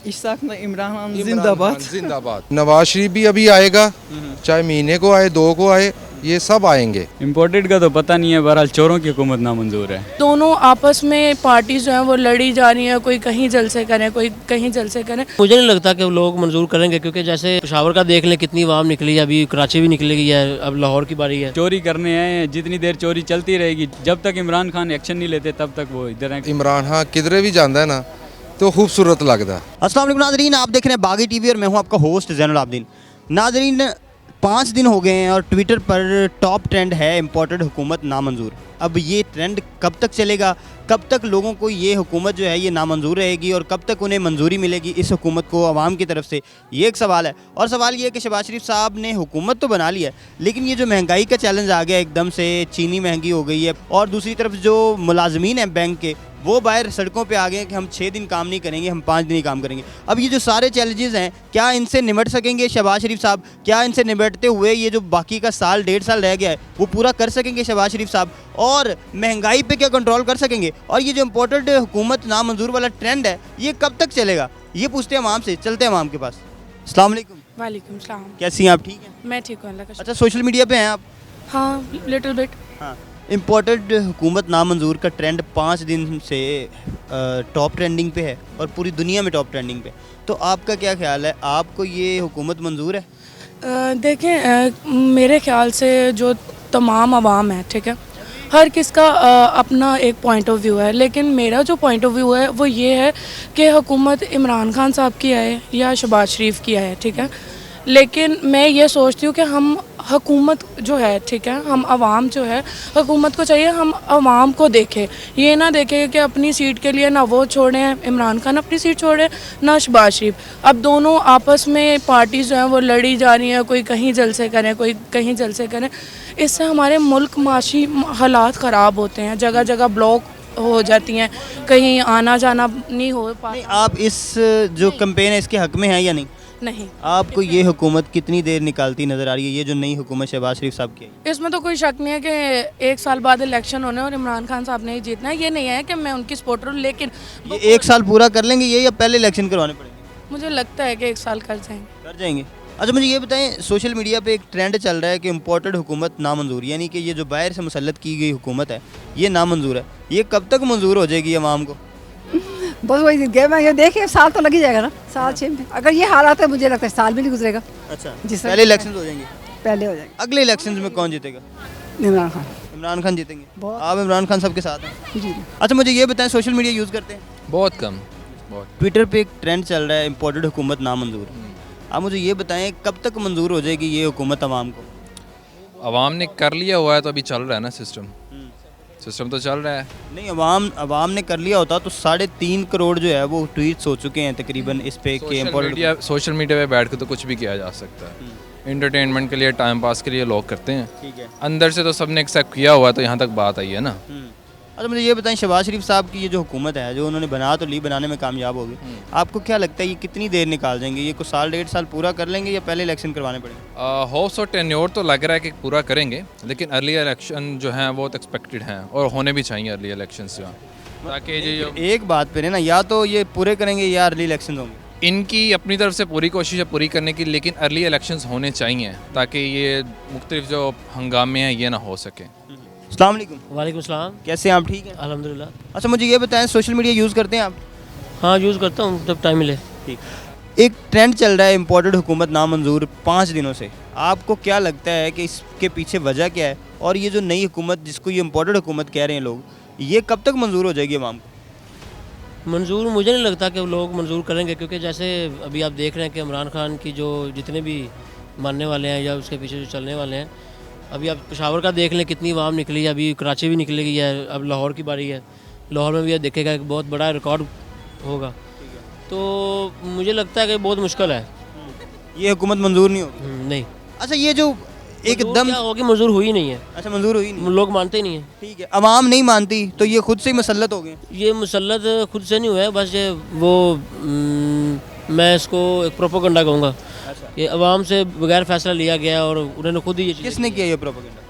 इशताक इमरान खान जिंदाबाद। जिंदाबाद। नवाज शरीफ भी अभी आएगा, चाहे महीने को आए 2 को आए, ये सब आएंगे। इम्पोर्टेड का तो पता नहीं है, बहरहाल चोरों की हुकूमत नामंजूर है। दोनों आपस में पार्टी जो है वो लड़ी जा रही है, कोई कहीं जलसे करे कोई कहीं जलसे करे। मुझे नहीं लगता कि लोग मंजूर करेंगे, क्योंकि जैसे पेशावर का देख लें कितनी आवाम निकली है, अभी कराची भी निकलेगी है, अब लाहौर की बारी है। चोरी करने हैं, जितनी देर चोरी चलती रहेगी, जब तक इमरान खान एक्शन नहीं लेते तब तक वो इधर हैं। इमरान खान किधरे भी जाता है ना तो खूबसूरत लगता है। अस्सलाम वालेकुम नाज़रीन, आप देख रहे हैं बागी टीवी और मैं हूं आपका होस्ट ज़ैनुल आबदीन। नाज़रीन, 5 दिन हो गए हैं और ट्विटर पर टॉप ट्रेंड है इम्पोर्टेड हुकूमत नामंजूर। अब ये ट्रेंड कब तक चलेगा, कब तक लोगों को ये हुकूमत जो है ये नामंजूर रहेगी और कब तक उन्हें मंजूरी मिलेगी इस हुकूमत को आवाम की तरफ से, ये एक सवाल है। और सवाल ये है कि शहबाज शरीफ साहब ने हुकूमत तो बना ली है, लेकिन ये जो महंगाई का चैलेंज आ गया एकदम से, चीनी महंगी हो गई है, और दूसरी तरफ जो मुलाजमीन हैं बैंक के वो बाहर सड़कों पे आ गए हैं कि हम 6 दिन काम नहीं करेंगे, हम 5 दिन ही काम करेंगे। अब ये जो सारे चैलेंजेस हैं, क्या इनसे निपट सकेंगे शहबाज शरीफ साहब? क्या इनसे निपटते हुए ये जो बाकी का साल 1.5 साल रह गया है वो पूरा कर सकेंगे शहबाज शरीफ साहब? और महंगाई पे क्या कंट्रोल कर सकेंगे? और ये जो इम्पोर्टेड हुकूमत नामंजूर वाला ट्रेंड है ये कब तक चलेगा? ये पूछते हैं अवाम से, चलते हैं अवाम के पास। अस्सलाम वालेकुम। वालेकुम सलाम। कैसी हैं आप? ठीक हैं? मैं ठीक हूँ, अल्लाह का शुक्र। अच्छा, सोशल मीडिया पे हैं आप? हाँ, लिटिल बिट। हाँ, इम्पोर्टेड हुकूमत नामंजूर का ट्रेंड 5 दिन से टॉप ट्रेंडिंग पे है और पूरी दुनिया में टॉप ट्रेंडिंग पे। तो आपका क्या ख्याल है, आपको ये हुकूमत मंजूर है? देखें, मेरे ख्याल से जो तमाम आवाम है, ठीक है, हर किसका अपना एक पॉइंट ऑफ व्यू है, लेकिन मेरा जो पॉइंट ऑफ व्यू है वो ये है कि हुकूमत इमरान खान साहब की आए या शहबाज शरीफ की आए, ठीक है, लेकिन मैं ये सोचती हूँ कि हम हुकूमत जो है, ठीक है, हम आवाम जो है, हुकूमत को चाहिए हम आवाम को देखें, ये ना देखें कि अपनी सीट के लिए ना वो छोड़ें, इमरान खान अपनी सीट छोड़े ना शहबाज शरीफ। अब दोनों आपस में पार्टी जो है वो लड़ी जा रही हैं, कोई कहीं जलसे करें कोई कहीं जलसे करें। इससे हमारे मुल्क माशी हालात ख़राब होते हैं, जगह जगह ब्लॉक हो जाती हैं, कहीं आना जाना नहीं हो पाता। आप इस जो कैंपेन है इसके हक में हैं या नहीं? नहीं। आपको ये हुकूमत कितनी देर निकालती नज़र आ रही है, ये जो नई हुकूमत शहबाज शरीफ साहब की है? इसमें तो कोई शक नहीं है कि 1 साल बाद इलेक्शन होने और इमरान खान साहब ने ही जीतना है। ये नहीं है कि मैं उनकी सपोर्टर हूँ, लेकिन ये 1 साल पूरा कर लेंगे ये, या पहले इलेक्शन करवाने पड़ेंगे? मुझे लगता है कि 1 साल कर जाएंगे। कर जाएंगे। अच्छा, मुझे ये बताएं, सोशल मीडिया पे एक ट्रेंड चल रहा है कि इम्पोर्टेड हुकूमत नामंजूर, यानी कि ये जो बाहर से मुसल्लत की गई हुकूमत है ये नामंजूर है। ये कब तक मंजूर हो जाएगी आवाम को? बस वही गेम है, ये देखिए साल तो लग ही जाएगा ना, साल 6 में। अगर ये हालात है मुझे लगता है साल भी नहीं गुजरेगा। अच्छा, जिस पहले इलेक्शन हो जाएंगे? पहले हो जाएगा। अगले इलेक्शन में कौन जीतेगा? इमरान खान। इमरान खान जीतेंगे। बहुत। आप इमरान खान साहब के साथ हैं? जी। अच्छा, मुझे ये बताएं, सोशल मीडिया यूज़ करते हैं? बहुत कम, बहुत। ट्विटर पे एक ट्रेंड चल रहा है इम्पोर्टेड हुकूमत नामंजूर। आप मुझे ये बताएं कब तक मंजूर हो जाएगी ये हुकूमत आवाम को? अवाम ने कर लिया हुआ है तो अभी चल रहा है ना सिस्टम तो चल रहा है। नहीं, अवाम ने कर लिया होता तो 3.5 करोड़ जो है वो ट्वीट्स हो चुके हैं तकरीबन इस पे कि इम्पोर्टेड। सोशल मीडिया पे बैठ के तो कुछ भी किया जा सकता है, इंटरटेनमेंट के लिए, टाइम पास के लिए लोग करते हैं। ठीक है। अंदर से तो सबने एक्सेप्ट किया हुआ है, तो यहाँ तक बात आई है ना। अच्छा, मुझे ये बताएं, शहबाज शरीफ साहब की ये जो हुकूमत है जो उन्होंने बना तो ली, बनाने में कामयाब हो गई, आपको क्या लगता है ये कितनी देर निकाल देंगे? ये कुछ साल 1.5 साल पूरा कर लेंगे या पहले इलेक्शन करवाने पड़ेंगे? हाउस और टेन्योर तो लग रहा है कि पूरा करेंगे, लेकिन अर्ली इलेक्शन जो हैं वो तो एक्सपेक्टेड हैं और होने भी चाहिए अर्ली इलेक्शन जो हैं, ताकि ये जो एक बात पे ना, या तो ये पूरे करेंगे या अर्ली इलेक्शन होंगे। इनकी अपनी तरफ से पूरी कोशिश है पूरी करने की, लेकिन अर्ली इलेक्शंस होने चाहिए ताकि ये मुख्तलिफ जो हंगामे हैं ये ना हो सके। अस्सलाम वालेकुम। वालेकुम सलाम। कैसे हैं आप? ठीक हैं? अल्हम्दुलिल्लाह। अच्छा, मुझे ये बताएं, सोशल मीडिया यूज़ करते हैं आप? हाँ, यूज़ करता हूँ जब टाइम मिले। ठीक। एक ट्रेंड चल रहा है इम्पोर्टेड हुकूमत नामंजूर 5 दिनों से। आपको क्या लगता है कि इसके पीछे वजह क्या है, और ये जो नई हुकूमत जिसको ये इम्पोर्टेड हुकूमत कह रहे हैं लोग, ये कब तक मंजूर हो जाएगी आवाम को? मंजूर मुझे नहीं लगता कि लोग मंजूर करेंगे, क्योंकि जैसे अभी आप देख रहे हैं कि इमरान खान की जो जितने भी मानने वाले हैं या उसके पीछे जो चलने वाले हैं, अभी आप पेशावर का देख लें कितनी आवाम निकली है, अभी कराची भी निकलेगी है, अब लाहौर की बारी है, लाहौर में भी आप देखेगा एक बहुत बड़ा रिकॉर्ड होगा। तो मुझे लगता है कि बहुत मुश्किल है, ये हुकूमत मंजूर नहीं होगी। नहीं। अच्छा, ये जो एकदम क्या होगी, मंजूर हुई नहीं है। अच्छा, मंजूर हुई नहीं, लोग मानते ही नहीं है। ठीक है। अवाम नहीं मानती तो ये खुद से ही मुसल्लत हो गए? ये मुसल्लत खुद से नहीं हुआ है, बस ये वो मैं इसको एक प्रोपोगंडा कहूँगा। ये अवाम से बगैर फैसला लिया गया और उन्होंने खुद ही ये किसने किया ये प्रोपोगंडा?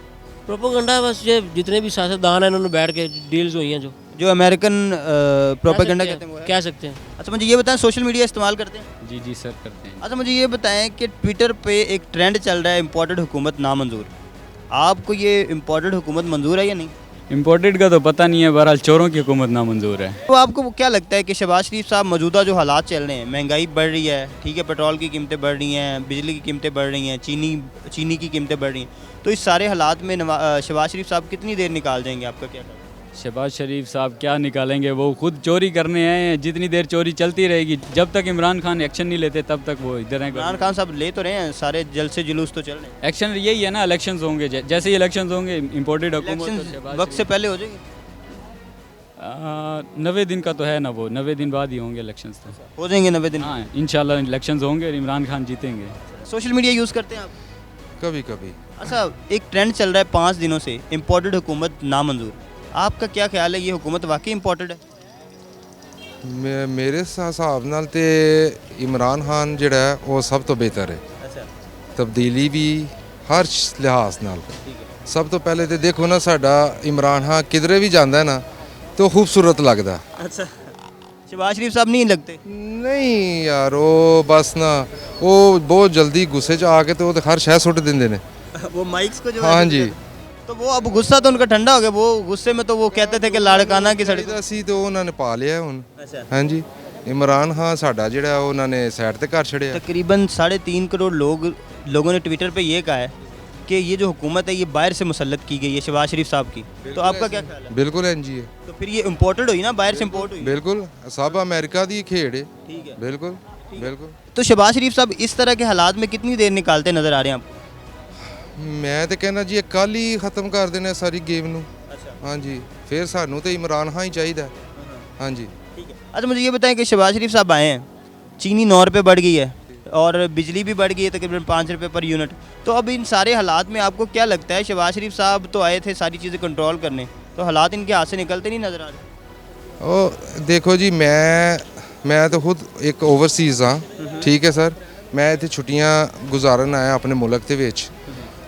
प्रोपोगंडा बस ये जितने भी सियासतदान हैं उन्होंने बैठ के डील्स हुई हैं जो जो अमेरिकन प्रोपेगेंडा कहते हैं वो है? कह सकते हैं। अच्छा मुझे ये बताएं, सोशल मीडिया इस्तेमाल करते हैं? जी जी सर करते हैं। अच्छा मुझे ये बताएं कि ट्विटर पे एक ट्रेंड चल रहा है इम्पोर्टेड हुकूमत नामंजूर। आपको ये इम्पोर्टेड हुकूमत मंजूर है या नहीं? इम्पोर्टेड का तो पता नहीं है, बहरहाल चोरों की हुकूमत नामंजूर है। तो आपको वो क्या लगता है कि शहबाज शरीफ साहब मौजूदा जो हालात चल रहे हैं, महंगाई बढ़ रही है, ठीक है, पेट्रोल की कीमतें बढ़ रही हैं, बिजली की कीमतें बढ़ रही हैं, चीनी की कीमतें बढ़ रही हैं, तो इस सारे हालात में शहबाज शरीफ साहब कितनी देर निकाल जाएंगे, आपका क्या कहना है? शहबाज शरीफ साहब क्या निकालेंगे, वो खुद चोरी करने हैं। जितनी देर चोरी चलती रहेगी, जब तक इमरान खान एक्शन नहीं लेते तब तक वो इधर हैं। इमरान खान साहब ले तो रहे हैं, सारे जलसे जुलूस तो चल रहे हैं। एक्शन यही है ना, इलेक्शंस होंगे, जैसे ही इलेक्शंस होंगे इम्पोर्टेड हुकूमत इलेक्शन वक्त से पहले हो जाएंगे? 90 दिन का तो है ना, वो 90 दिन बाद ही होंगे इलेक्शंस तो। हो जाएंगे 90 दिन? हाँ इंशाल्लाह इलेक्शंस होंगे और इमरान खान जीतेंगे। सोशल मीडिया यूज़ करते हैं आप? कभी कभी। अच्छा एक ट्रेंड चल रहा है 5 दिनों से, इम्पोर्टेड हुकूमत नामंजूर। आपका क्या ख्याल है, ये हुकूमत वाकई इम्पोर्टेड है? मेरे हिसाब नाल ते इमरान खान जिहड़ा है वो सब तो बेहतर है। अच्छा तब्दीली भी हर लिहाज नाल। सब तो पहले तो देखो ना, साडा इमरान खान किधरे भी जाता है ना तो खूबसूरत लगता। अच्छा शहबाज शरीफ साहब नहीं लगते? नहीं यार, वो बस ना वो बहुत जल्दी गुस्से च आके तो हर शह सुट देंगे ने। वो माइक्स को जो हाँ जी। तो वो अब गुस्सा तो उनका ठंडा हो गया, वो गुस्से में तो वो कहते थे कि लाड़काना की सड़क। ਅਸੀਂ तो उन्होंने पा लिया हुन। अच्छा हाँ जी। इमरान खान साडा जिहड़ा उन्होंने साइड ते कर छड़िया। तकरीबन 3.5 करोड़ लोगों ने ट्विटर पे ये कहा है कि ये जो हुकूमत है ये बाहर से मुसल्लत की गई है शहबाज शरीफ साहब की, तो आपका क्या ख्याल है? बिल्कुल एन जी है। तो फिर ये इम्पोर्टेड हुई ना, बाहर से इम्पोर्ट हुई? बिल्कुल सब अमेरिका दी खेड़ है। ठीक है। बिल्कुल बिल्कुल। तो शहबाज शरीफ साहब इस तरह के हालात में कितनी देर निकालते नजर आ रहे हैं आपको? मैं तो कहना जी कल ही खत्म कर देना सारी गेम नू। अच्छा हाँ जी, फिर सानू तो इमरान खान ही चाहिए। हाँ जी। ठीक है। अच्छा मुझे ये बताएं कि शहबाज शरीफ साहब आए हैं, चीनी 9 रुपये बढ़ गई है और बिजली भी बढ़ गई है तकरीबन 5 रुपये पर यूनिट, तो अब इन सारे हालात में आपको क्या लगता है, शहबाज शरीफ साहब तो आए थे सारी चीज़ें कंट्रोल करने, तो हालात इनके हाथ से निकलते नहीं नज़र आ रहे? ओ देखो जी, मैं तो खुद एक ओवरसीज़ हाँ, ठीक है सर। मैं इत्थे छुट्टियां गुजारन आया अपने मुल्क ਦੇ ਵਿੱਚ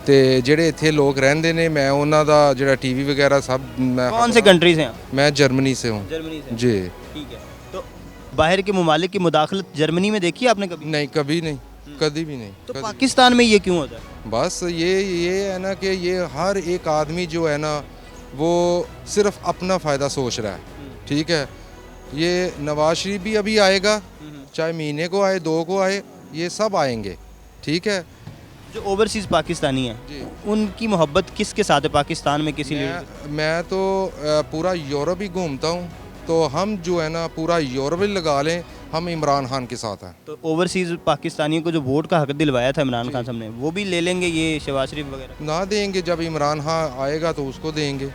ਤੇ ਜਿਹੜੇ ਇੱਥੇ लोग ਰਹਿੰਦੇ ਨੇ, मैं ਉਹਨਾਂ ਦਾ ਜਿਹੜਾ टीवी वगैरह सब मैं। कौन से कंट्रीज हैं? मैं जर्मनी से हूँ। जर्मनी से? जी। ठीक है। तो बाहर के ममालिक की मुदाखलत जर्मनी में देखी है आपने कभी? नहीं कभी नहीं, कभी भी नहीं। तो कभी। पाकिस्तान में ये क्यों होता है? बस ये है ना कि ये हर एक आदमी जो है ना वो सिर्फ अपना फ़ायदा सोच रहा है, ठीक है। ये नवाज शरीफ भी अभी आएगा, चाहे महीने को आए 2 को आए, ये सब आएंगे, ठीक है। जो ओवरसीज़ पाकिस्तानी हैं जी। उनकी मोहब्बत किसके साथ है पाकिस्तान में, किसी मैं तो पूरा यूरोप ही घूमता हूँ, तो हम जो है ना पूरा यूरोप ही लगा लें, हम इमरान खान के साथ हैं। तो ओवरसीज़ पाकिस्तानियों को जो वोट का हक दिलवाया था इमरान खान साहब ने, वो भी ले लेंगे ये शहबाज शरीफ वगैरह? ना देंगे, जब इमरान खान आएगा तो उसको देंगे।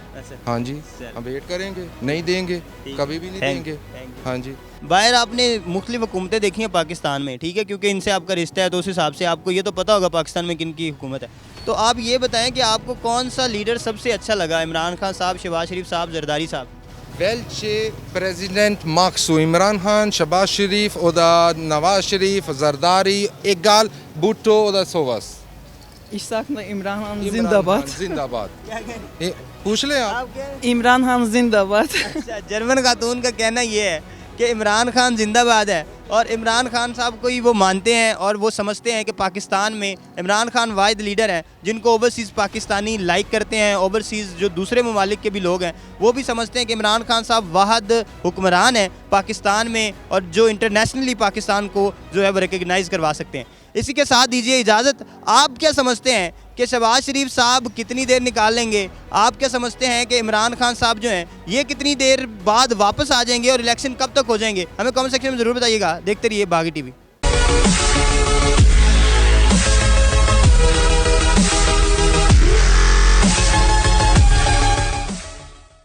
हाँ जी, हम वेट करेंगे। नहीं देंगे, कभी भी नहीं देंगे। हाँ जी। बाहर आपने मुख्तलिफ हुकूमतें देखी हैं पाकिस्तान में, ठीक है, क्योंकि इनसे आपका रिश्ता है तो उस हिसाब से आपको ये तो पता होगा पाकिस्तान में किन की हुकूमत है। तो आप ये बताएं कि आपको कौन सा लीडर सबसे अच्छा लगा, इमरान खान साहब, शहबाज शरीफ साहब, जरदारी साहब? Welche Präsident magst du? Imran Khan, Shahbaz Sharif oder Nawaz Sharif, Zardari, egal, Bhutto oder sowas? Ich sag nur Imran Khan Imran Zindabad. Khan, Zindabad। पूछ ले आप। Imran Khan Zindabad. अच्छा, जर्मन खातून का कहना ये है कि इमरान खान जिंदाबाद है, और इमरान खान साहब को ही वो मानते हैं और वो समझते हैं कि पाकिस्तान में इमरान खान वाहिद लीडर हैं जिनको ओवरसीज़ पाकिस्तानी लाइक करते हैं। ओवरसीज़ जो दूसरे ममालिक के भी लोग हैं वो भी समझते हैं कि इमरान खान साहब वाहिद हुक्मरान हैं पाकिस्तान में, और जो इंटरनेशनली पाकिस्तान को जो है वो रिकगनाइज़ करवा सकते हैं। इसी के साथ दीजिए इजाज़त। आप क्या समझते हैं कि शहबाज शरीफ साहब कितनी देर निकाल लेंगे? आप क्या समझते हैं कि इमरान खान साहब जो हैं ये कितनी देर बाद वापस आ जाएंगे और इलेक्शन कब तक हो जाएंगे? हमें कमेंट सेक्शन में ज़रूर बताइएगा। देखते रहिए बागी टीवी।